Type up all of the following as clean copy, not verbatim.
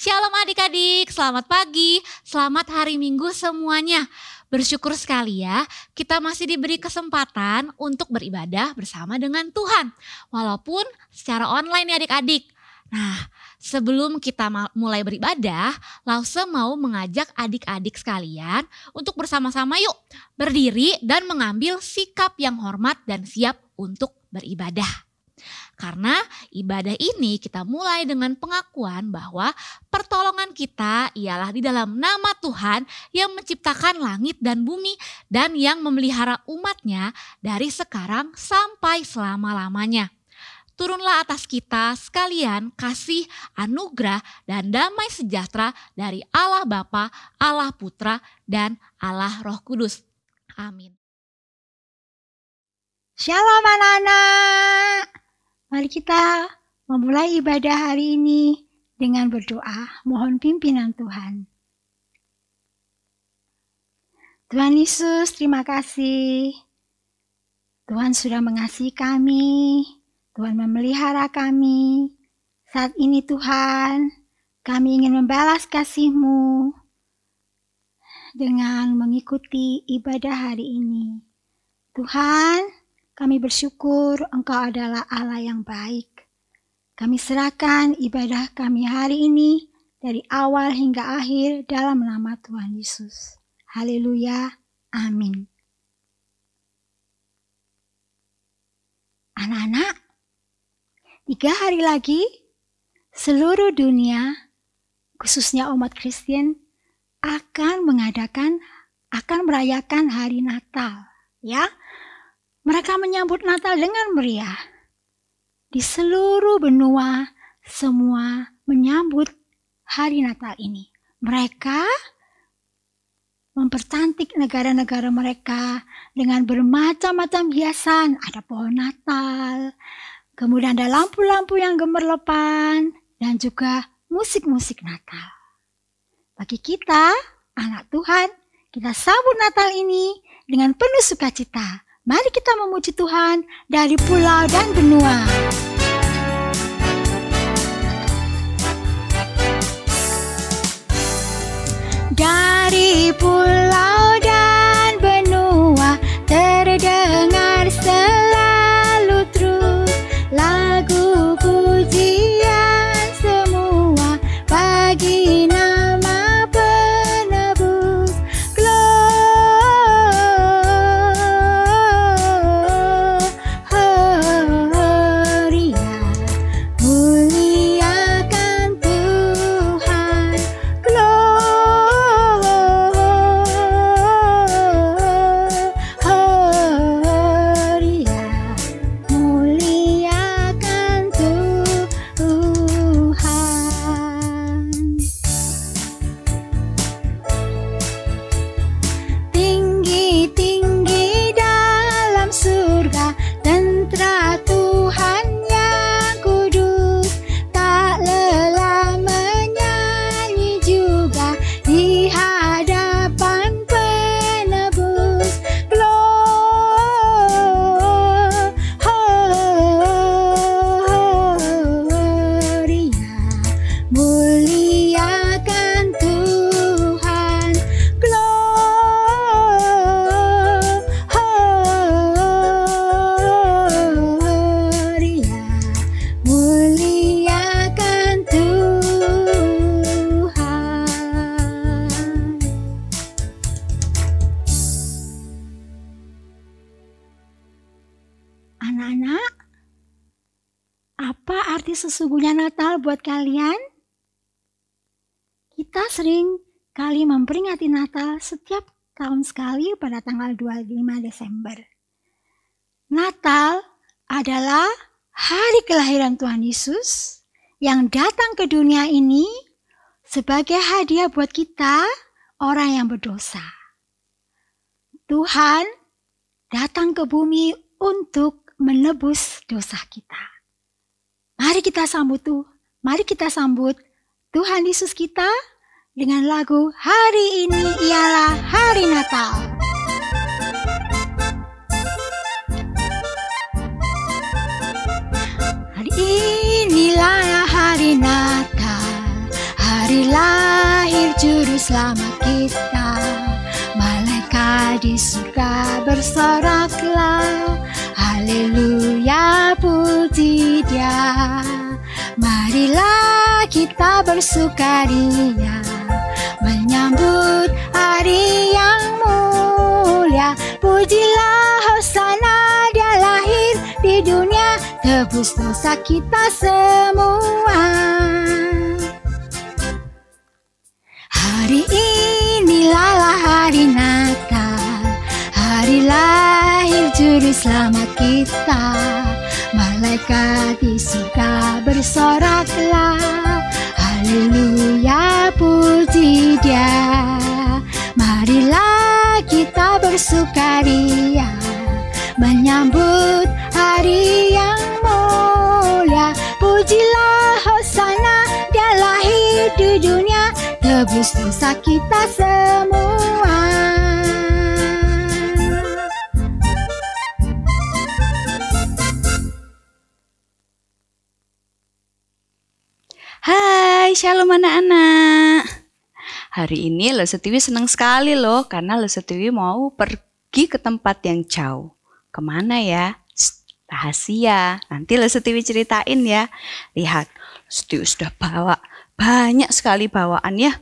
Shalom adik-adik, selamat pagi, selamat hari Minggu semuanya. Bersyukur sekali ya, kita masih diberi kesempatan untuk beribadah bersama dengan Tuhan. Walaupun secara online ya adik-adik. Nah, sebelum kita mulai beribadah, Lause mau mengajak adik-adik sekalian untuk bersama-sama yuk berdiri dan mengambil sikap yang hormat dan siap untuk beribadah. Karena ibadah ini kita mulai dengan pengakuan bahwa pertolongan kita ialah di dalam nama Tuhan yang menciptakan langit dan bumi dan yang memelihara umatnya dari sekarang sampai selama-lamanya. Turunlah atas kita sekalian kasih, anugerah, dan damai sejahtera dari Allah Bapa, Allah Putra, dan Allah Roh Kudus. Amin. Shalom anak-anak. Mari kita memulai ibadah hari ini dengan berdoa, mohon pimpinan Tuhan. Tuhan Yesus, terima kasih. Tuhan sudah mengasihi kami, Tuhan memelihara kami. Saat ini Tuhan, kami ingin membalas kasih-Mu dengan mengikuti ibadah hari ini. Tuhan, kami bersyukur Engkau adalah Allah yang baik. Kami serahkan ibadah kami hari ini dari awal hingga akhir dalam nama Tuhan Yesus. Haleluya. Amin. Anak-anak, 3 hari lagi seluruh dunia, khususnya umat Kristen, akan merayakan hari Natal. Ya. Mereka menyambut Natal dengan meriah. Di seluruh benua, semua menyambut hari Natal ini. Mereka mempercantik negara-negara mereka dengan bermacam-macam hiasan. Ada pohon Natal, kemudian ada lampu-lampu yang gemerlapan, dan juga musik-musik Natal. Bagi kita, anak Tuhan, kita sambut Natal ini dengan penuh sukacita. Mari kita memuji Tuhan dari pulau dan benua. Dari pulau dan benua terdengar selalu terus lagu pujian semua bagi nama penebus. Anak-anak, apa arti sesungguhnya Natal buat kalian? Kita sering kali memperingati Natal setiap tahun sekali pada tanggal 25 Desember. Natal adalah hari kelahiran Tuhan Yesus yang datang ke dunia ini sebagai hadiah buat kita, orang yang berdosa. Tuhan datang ke bumi untuk menebus dosa kita. Mari kita sambut Tuhan Yesus kita dengan lagu Hari Ini Ialah Hari Natal. Hari inilah hari Natal, hari Mari lahir juru selamat kita, malaikat di surga bersoraklah, haleluya puji Dia. Marilah kita bersukaria, menyambut hari yang mulia. Pujilah Hosana, Dia lahir di dunia, tebus dosa kita semua. Hari inilah hari Natal, hari lahir juru selamat kita. Malaikat di surga bersoraklah, haleluya puji Dia. Marilah kita bersukaria, menyambut hari yang mulia. Pujilah Hosana, Dia lahir di dunia, tebus dosa kita semua. Hai, shalom anak-anak. Hari ini Lo Setiwi senang sekali loh, karena Lo Setiwi mau pergi ke tempat yang jauh. Kemana ya? Rahasia. Nanti Lo Setiwi ceritain ya. Lihat, Lo Setiwi sudah bawa banyak sekali bawaan ya.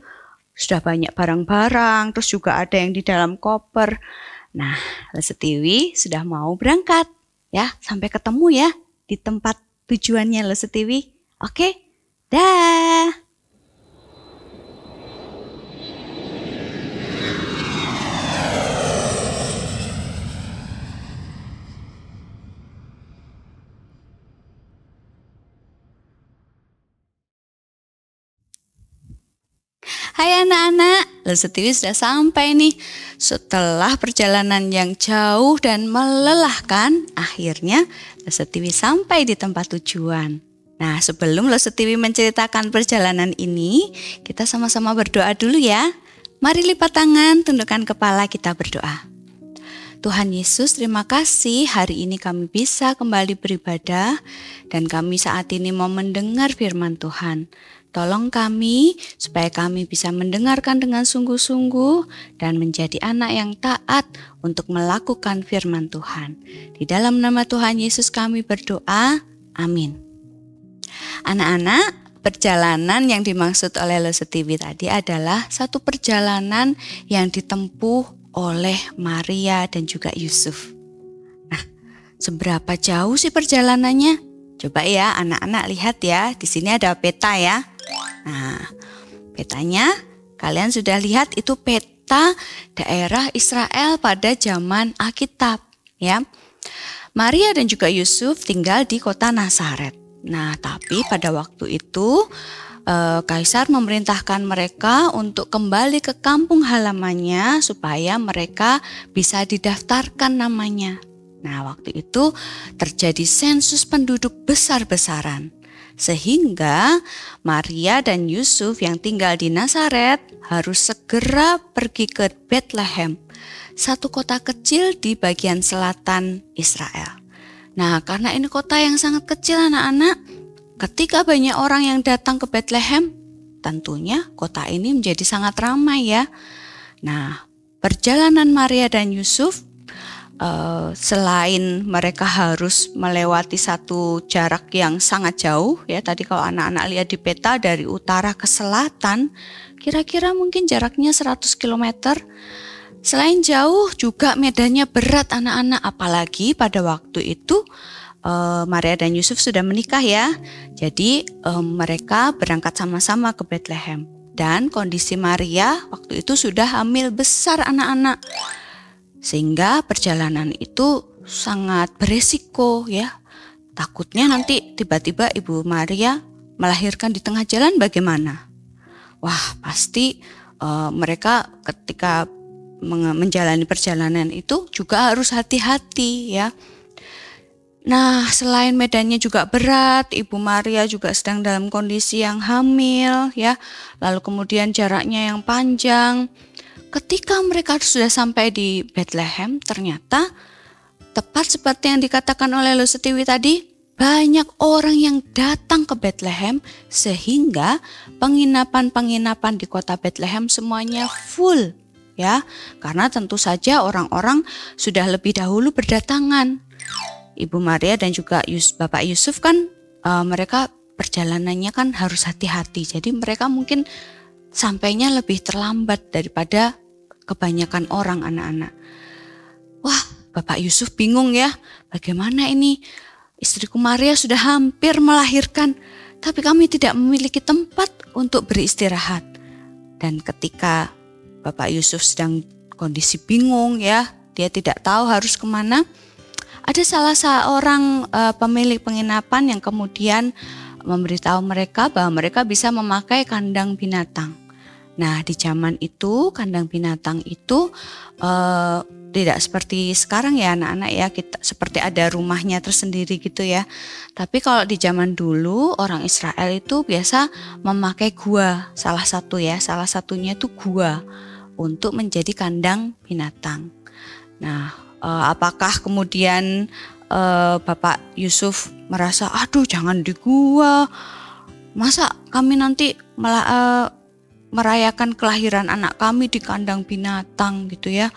Sudah banyak barang-barang, terus juga ada yang di dalam koper. Nah, Lo Setiwi sudah mau berangkat ya. Sampai ketemu ya di tempat tujuannya Lo Setiwi. Oke? Dah. Hai anak-anak, Lo Setiwi sudah sampai nih. Setelah perjalanan yang jauh dan melelahkan, akhirnya Lo Setiwi sampai di tempat tujuan. Nah, sebelum Lo Setiwi menceritakan perjalanan ini, kita sama-sama berdoa dulu ya. Mari lipat tangan, tundukkan kepala, kita berdoa. Tuhan Yesus, terima kasih hari ini kami bisa kembali beribadah dan kami saat ini mau mendengar firman Tuhan. Tolong kami supaya kami bisa mendengarkan dengan sungguh-sungguh dan menjadi anak yang taat untuk melakukan firman Tuhan. Di dalam nama Tuhan Yesus kami berdoa, amin. Anak-anak, perjalanan yang dimaksud oleh Lo Setiwi tadi adalah satu perjalanan yang ditempuh oleh Maria dan juga Yusuf. Nah, seberapa jauh sih perjalanannya? Coba ya anak-anak lihat ya, di sini ada peta ya. Nah, petanya kalian sudah lihat, itu peta daerah Israel pada zaman Alkitab ya. Maria dan juga Yusuf tinggal di kota Nazaret. Nah, tapi pada waktu itu Kaisar memerintahkan mereka untuk kembali ke kampung halamannya supaya mereka bisa didaftarkan namanya. Nah, waktu itu terjadi sensus penduduk besar-besaran. Sehingga Maria dan Yusuf yang tinggal di Nazaret harus segera pergi ke Bethlehem, satu kota kecil di bagian selatan Israel. Nah, karena ini kota yang sangat kecil anak-anak, ketika banyak orang yang datang ke Bethlehem, tentunya kota ini menjadi sangat ramai ya. Nah, perjalanan Maria dan Yusuf, selain mereka harus melewati satu jarak yang sangat jauh ya, tadi kalau anak-anak lihat di peta dari utara ke selatan, kira-kira mungkin jaraknya 100 km. Selain jauh juga medannya berat anak-anak, apalagi pada waktu itu Maria dan Yusuf sudah menikah ya. Jadi mereka berangkat sama-sama ke Bethlehem. Dan kondisi Maria waktu itu sudah hamil besar anak-anak. Sehingga perjalanan itu sangat beresiko ya. Takutnya nanti tiba-tiba Ibu Maria melahirkan di tengah jalan, bagaimana? Wah, pasti mereka ketika menjalani perjalanan itu juga harus hati-hati ya. Nah, selain medannya juga berat, Ibu Maria juga sedang dalam kondisi yang hamil ya. Lalu kemudian jaraknya yang panjang. Ketika mereka sudah sampai di Bethlehem, ternyata tepat seperti yang dikatakan oleh Lo Setiwi tadi, banyak orang yang datang ke Bethlehem sehingga penginapan-penginapan di kota Bethlehem semuanya full ya. Karena tentu saja orang-orang sudah lebih dahulu berdatangan. Ibu Maria dan juga Bapak Yusuf kan mereka perjalanannya kan harus hati-hati. Jadi mereka mungkin sampainya lebih terlambat daripada kebanyakan orang anak-anak. Wah, Bapak Yusuf bingung ya. Bagaimana ini? Istriku Maria sudah hampir melahirkan, tapi kami tidak memiliki tempat untuk beristirahat. Dan ketika Bapak Yusuf sedang kondisi bingung ya, dia tidak tahu harus kemana. Ada salah seorang pemilik penginapan yang kemudian memberitahu mereka bahwa mereka bisa memakai kandang binatang. Nah, di zaman itu kandang binatang itu tidak seperti sekarang ya anak-anak ya, kita seperti ada rumahnya tersendiri gitu ya. Tapi kalau di zaman dulu orang Israel itu biasa memakai gua, salah satunya itu gua untuk menjadi kandang binatang. Nah, apakah kemudian Bapak Yusuf merasa, aduh jangan di gua, masa kami nanti merayakan kelahiran anak kami di kandang binatang gitu ya,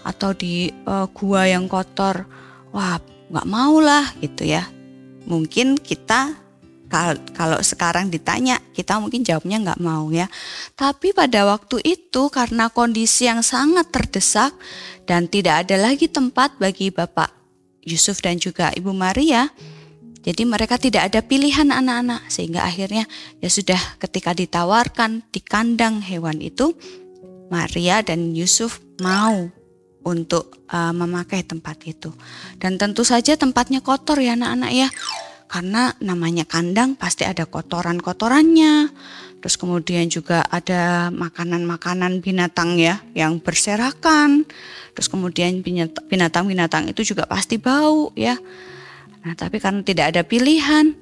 atau di gua yang kotor. Wah, nggak mau lah gitu ya. Mungkin kita kalau sekarang ditanya, kita mungkin jawabnya nggak mau ya. Tapi pada waktu itu karena kondisi yang sangat terdesak dan tidak ada lagi tempat bagi Bapak Yusuf dan juga Ibu Maria, jadi mereka tidak ada pilihan anak-anak, sehingga akhirnya ya sudah, ketika ditawarkan di kandang hewan itu, Maria dan Yusuf mau untuk memakai tempat itu. Dan tentu saja tempatnya kotor ya anak-anak ya, karena namanya kandang pasti ada kotoran-kotorannya. Terus kemudian juga ada makanan-makanan binatang ya yang berserakan. Terus kemudian binatang-binatang itu juga pasti bau ya. Nah, tapi karena tidak ada pilihan,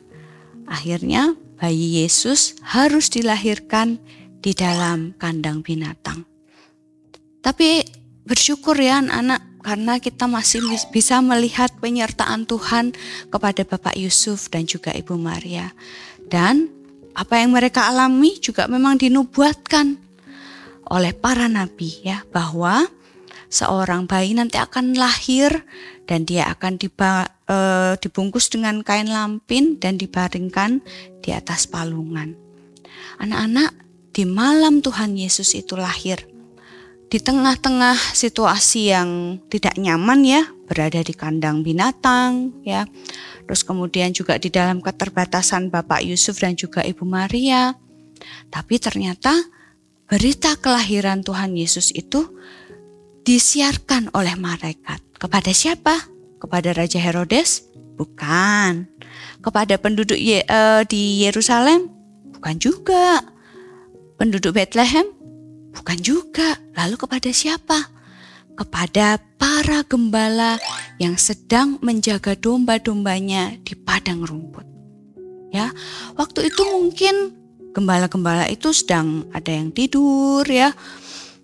akhirnya bayi Yesus harus dilahirkan di dalam kandang binatang. Tapi bersyukur ya anak-anak, karena kita masih bisa melihat penyertaan Tuhan kepada Bapak Yusuf dan juga Ibu Maria. Dan apa yang mereka alami juga memang dinubuatkan oleh para nabi ya, bahwa seorang bayi nanti akan lahir dan dia akan dibungkus dengan kain lampin dan dibaringkan di atas palungan. Anak-anak, di malam Tuhan Yesus itu lahir, di tengah-tengah situasi yang tidak nyaman ya, berada di kandang binatang ya. Terus kemudian juga di dalam keterbatasan Bapak Yusuf dan juga Ibu Maria. Tapi ternyata berita kelahiran Tuhan Yesus itu disiarkan oleh malaikat. Kepada siapa? Kepada Raja Herodes? Bukan. Kepada penduduk di Yerusalem? Bukan juga. Penduduk Bethlehem? Bukan juga. Lalu kepada siapa? Kepada para gembala yang sedang menjaga domba-dombanya di padang rumput. Ya, waktu itu mungkin gembala-gembala itu sedang ada yang tidur ya.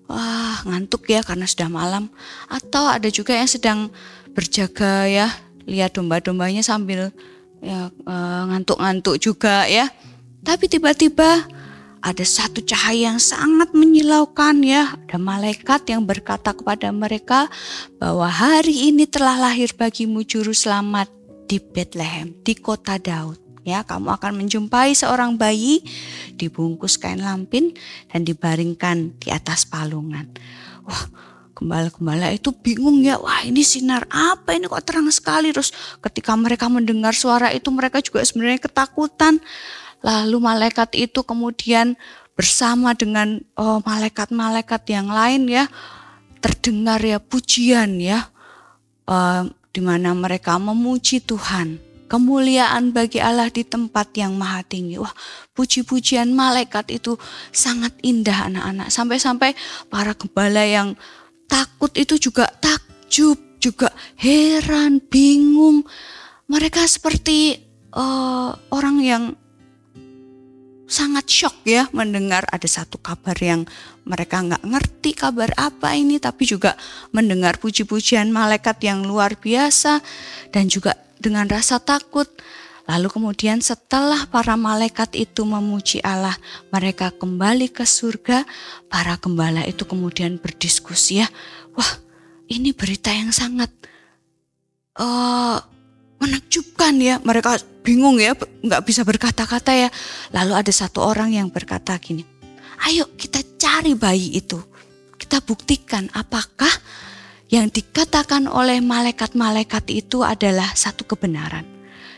Wah, ngantuk ya karena sudah malam. Atau ada juga yang sedang berjaga ya, lihat domba-dombanya sambil ya, ngantuk-ngantuk juga ya. Tapi tiba-tiba ada satu cahaya yang sangat menyilaukan ya. Ada malaikat yang berkata kepada mereka bahwa hari ini telah lahir bagimu juru selamat di Bethlehem, di kota Daud. Ya, kamu akan menjumpai seorang bayi dibungkus kain lampin dan dibaringkan di atas palungan. Wah, gembala-gembala itu bingung ya. Wah, ini sinar apa ini kok terang sekali. Terus ketika mereka mendengar suara itu, mereka juga sebenarnya ketakutan. Lalu malaikat itu kemudian bersama dengan malaikat-malaikat yang lain ya, terdengar ya pujian ya, di mana mereka memuji Tuhan. Kemuliaan bagi Allah di tempat yang maha tinggi. Wah, puji-pujian malaikat itu sangat indah anak-anak. Sampai-sampai para gembala yang takut itu juga takjub, juga heran, bingung. Mereka seperti orang yang sangat shock ya mendengar ada satu kabar yang mereka nggak ngerti kabar apa ini, tapi juga mendengar puji-pujian malaikat yang luar biasa dan juga dengan rasa takut. Lalu kemudian setelah para malaikat itu memuji Allah, mereka kembali ke surga. Para gembala itu kemudian berdiskusi ya, wah ini berita yang sangat menakjubkan ya. Mereka bingung ya, nggak bisa berkata-kata ya. Lalu ada satu orang yang berkata gini, ayo kita cari bayi itu. Kita buktikan apakah yang dikatakan oleh malaikat-malaikat itu adalah satu kebenaran.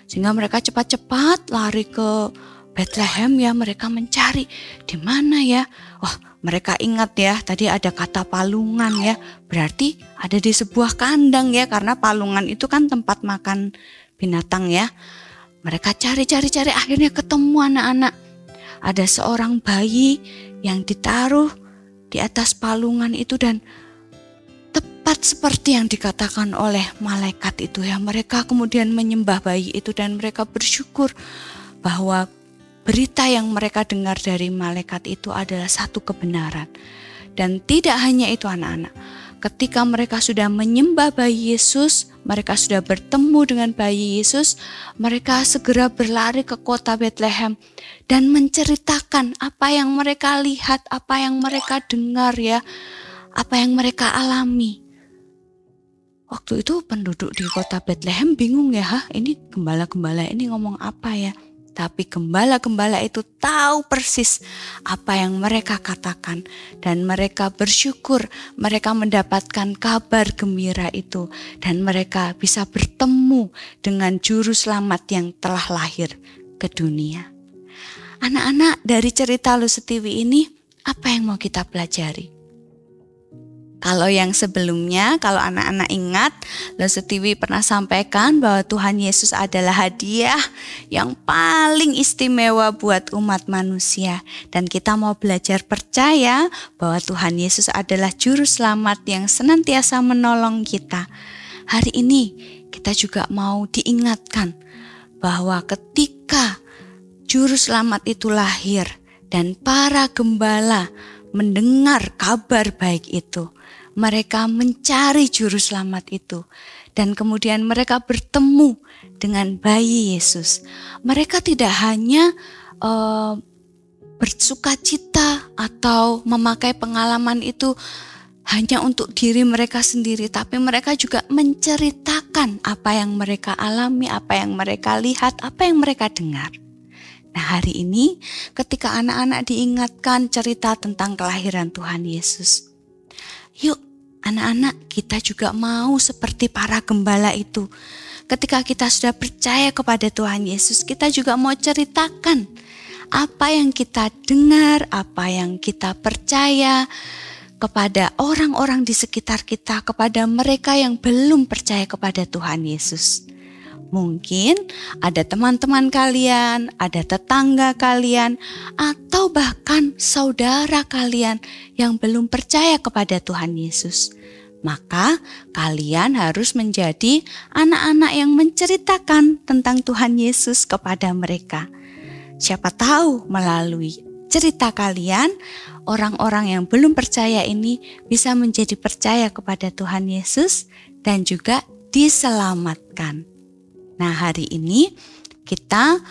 Sehingga mereka cepat-cepat lari ke Bethlehem ya, mereka mencari di mana ya. Wah, mereka ingat ya, tadi ada kata palungan ya. Berarti ada di sebuah kandang ya, karena palungan itu kan tempat makan binatang ya. Mereka cari-cari, akhirnya ketemu anak-anak. Ada seorang bayi yang ditaruh di atas palungan itu dan tepat seperti yang dikatakan oleh malaikat itu ya. Mereka kemudian menyembah bayi itu dan mereka bersyukur bahwa berita yang mereka dengar dari malaikat itu adalah satu kebenaran. Dan tidak hanya itu anak-anak. Ketika mereka sudah menyembah bayi Yesus, mereka sudah bertemu dengan bayi Yesus, mereka segera berlari ke kota Bethlehem dan menceritakan apa yang mereka lihat, apa yang mereka dengar ya, apa yang mereka alami. Waktu itu penduduk di kota Bethlehem bingung ya, ini gembala-gembala ini ngomong apa ya. Tapi gembala-gembala itu tahu persis apa yang mereka katakan. Dan mereka bersyukur mereka mendapatkan kabar gembira itu. Dan mereka bisa bertemu dengan juru selamat yang telah lahir ke dunia. Anak-anak, dari cerita Lu Setiwi ini apa yang mau kita pelajari? Kalau yang sebelumnya, kalau anak-anak ingat, Lu Setiwi pernah sampaikan bahwa Tuhan Yesus adalah hadiah yang paling istimewa buat umat manusia. Dan kita mau belajar percaya bahwa Tuhan Yesus adalah juru selamat yang senantiasa menolong kita. Hari ini kita juga mau diingatkan bahwa ketika juru selamat itu lahir dan para gembala mendengar kabar baik itu, mereka mencari juru selamat itu dan kemudian mereka bertemu dengan bayi Yesus. Mereka tidak hanya bersukacita atau memakai pengalaman itu hanya untuk diri mereka sendiri, tapi mereka juga menceritakan apa yang mereka alami, apa yang mereka lihat, apa yang mereka dengar. Nah, hari ini ketika anak-anak diingatkan cerita tentang kelahiran Tuhan Yesus, yuk anak-anak, kita juga mau seperti para gembala itu. Ketika kita sudah percaya kepada Tuhan Yesus, kita juga mau ceritakan apa yang kita dengar, apa yang kita percaya kepada orang-orang di sekitar kita, kepada mereka yang belum percaya kepada Tuhan Yesus. Mungkin ada teman-teman kalian, ada tetangga kalian, atau bahkan saudara kalian yang belum percaya kepada Tuhan Yesus. Maka kalian harus menjadi anak-anak yang menceritakan tentang Tuhan Yesus kepada mereka. Siapa tahu melalui cerita kalian, orang-orang yang belum percaya ini bisa menjadi percaya kepada Tuhan Yesus dan juga diselamatkan. Nah, hari ini kita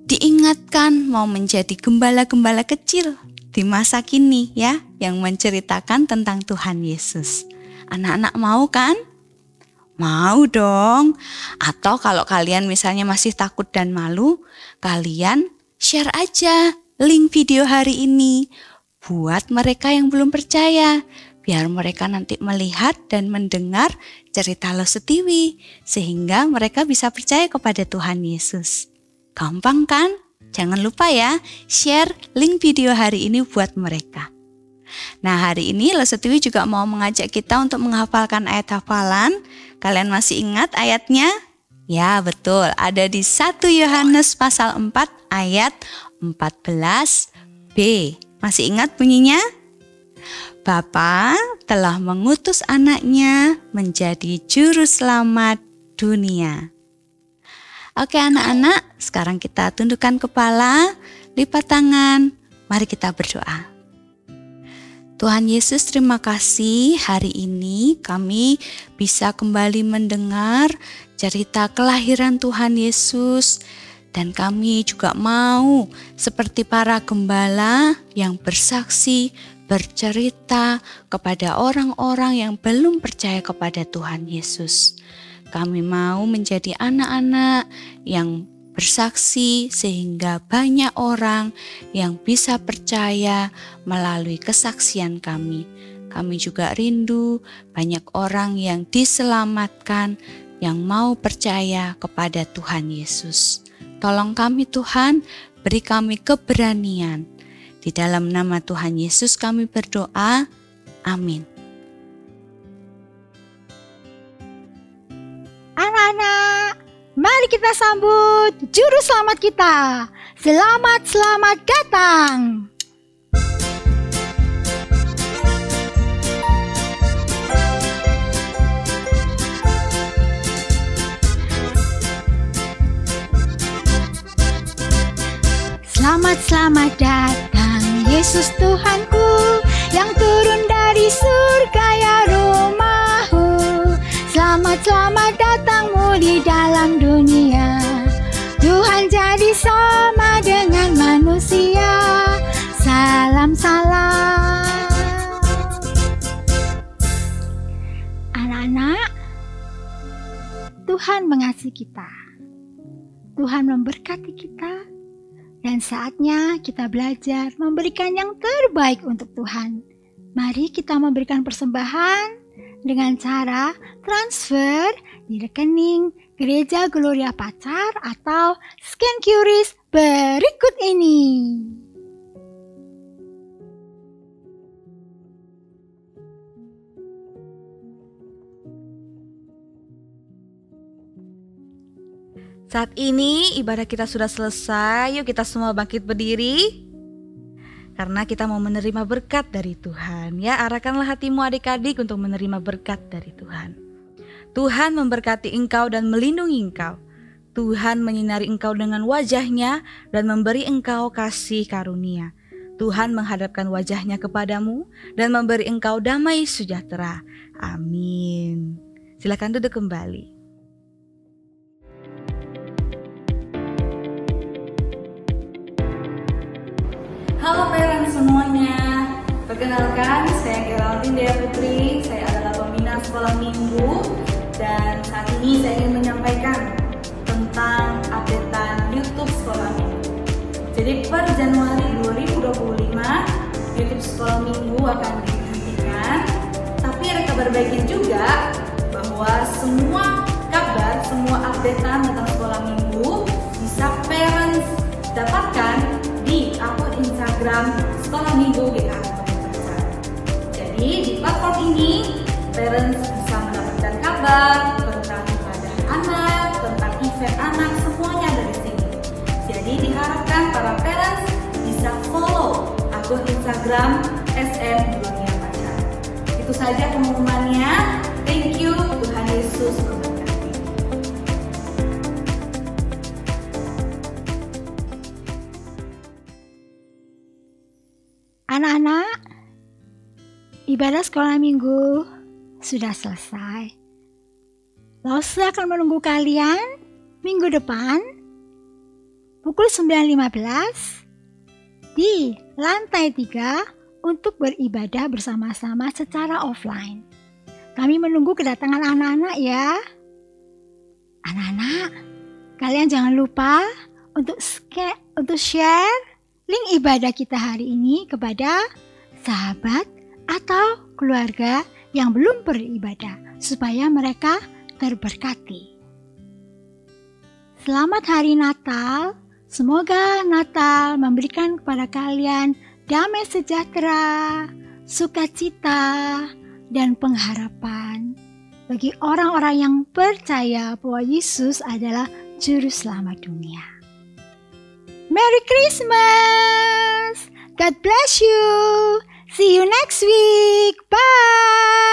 diingatkan mau menjadi gembala-gembala kecil di masa kini ya, yang menceritakan tentang Tuhan Yesus. Anak-anak mau kan? Mau dong. Atau kalau kalian misalnya masih takut dan malu, kalian share aja link video hari ini buat mereka yang belum percaya. Biar mereka nanti melihat dan mendengar cerita Lu Setiwi, sehingga mereka bisa percaya kepada Tuhan Yesus. Gampang kan? Jangan lupa ya, share link video hari ini buat mereka. Nah, hari ini Lu Setiwi juga mau mengajak kita untuk menghafalkan ayat hafalan. Kalian masih ingat ayatnya? Ya, betul. Ada di 1 Yohanes pasal 4 ayat 14b. Masih ingat bunyinya? Bapa telah mengutus anaknya menjadi juru selamat dunia. Oke anak-anak, sekarang kita tundukkan kepala, lipat tangan, mari kita berdoa. Tuhan Yesus, terima kasih hari ini kami bisa kembali mendengar cerita kelahiran Tuhan Yesus Dan kami juga mau seperti para gembala yang bersaksi, bercerita kepada orang-orang yang belum percaya kepada Tuhan Yesus. Kami mau menjadi anak-anak yang bersaksi sehingga banyak orang yang bisa percaya melalui kesaksian kami. Kami juga rindu banyak orang yang diselamatkan, yang mau percaya kepada Tuhan Yesus. Tolong kami Tuhan, beri kami keberanian. Di dalam nama Tuhan Yesus kami berdoa, amin. Anak-anak, mari kita sambut Juru Selamat kita. Selamat datang. Selamat datang Yesus Tuhanku, yang turun dari surga ya rumahku. Selamat datangmu di dalam dunia. Tuhan jadi sama dengan manusia. Salam. Anak-anak, Tuhan mengasihi kita. Tuhan memberkati kita. Dan saatnya kita belajar memberikan yang terbaik untuk Tuhan. Mari kita memberikan persembahan dengan cara transfer di rekening Gereja Gloria Pacar atau scan QRIS berikut ini. Saat ini ibadah kita sudah selesai. Yuk kita semua bangkit berdiri, karena kita mau menerima berkat dari Tuhan. Ya, arahkanlah hatimu adik-adik untuk menerima berkat dari Tuhan. Tuhan memberkati engkau dan melindungi engkau. Tuhan menyinari engkau dengan wajah-Nya dan memberi engkau kasih karunia. Tuhan menghadapkan wajah-Nya kepadamu dan memberi engkau damai sejahtera. Amin. Silakan duduk kembali. Halo parents semuanya, perkenalkan saya Geraldine Dea Putri, saya adalah pembina sekolah minggu dan saat ini saya ingin menyampaikan tentang updatean YouTube sekolah minggu. Jadi per Januari 2025 YouTube sekolah minggu akan dihentikan, tapi ada kabar baiknya juga bahwa semua kabar, semua updatean tentang sekolah minggu bisa parents dapatkan di akun Instagram Sekolah Minggu GKH Kabupaten Pacar. Jadi di platform ini parents bisa mendapatkan kabar tentang ibadah anak, tentang event anak, semuanya ada di sini. Jadi diharapkan para parents bisa follow akun Instagram SM Gloria Pacar. Itu saja pengumumannya. Thank you, Tuhan Yesus memberkati. Anak-anak, ibadah sekolah minggu sudah selesai. Lause akan menunggu kalian minggu depan pukul 9.15 di lantai 3 untuk beribadah bersama-sama secara offline. Kami menunggu kedatangan anak-anak ya. Anak-anak, kalian jangan lupa untuk share link ibadah kita hari ini kepada sahabat atau keluarga yang belum beribadah supaya mereka terberkati. Selamat hari Natal. Semoga Natal memberikan kepada kalian damai sejahtera, sukacita, dan pengharapan bagi orang-orang yang percaya bahwa Yesus adalah Juru Selamat dunia. Merry Christmas! God bless you! See you next week! Bye!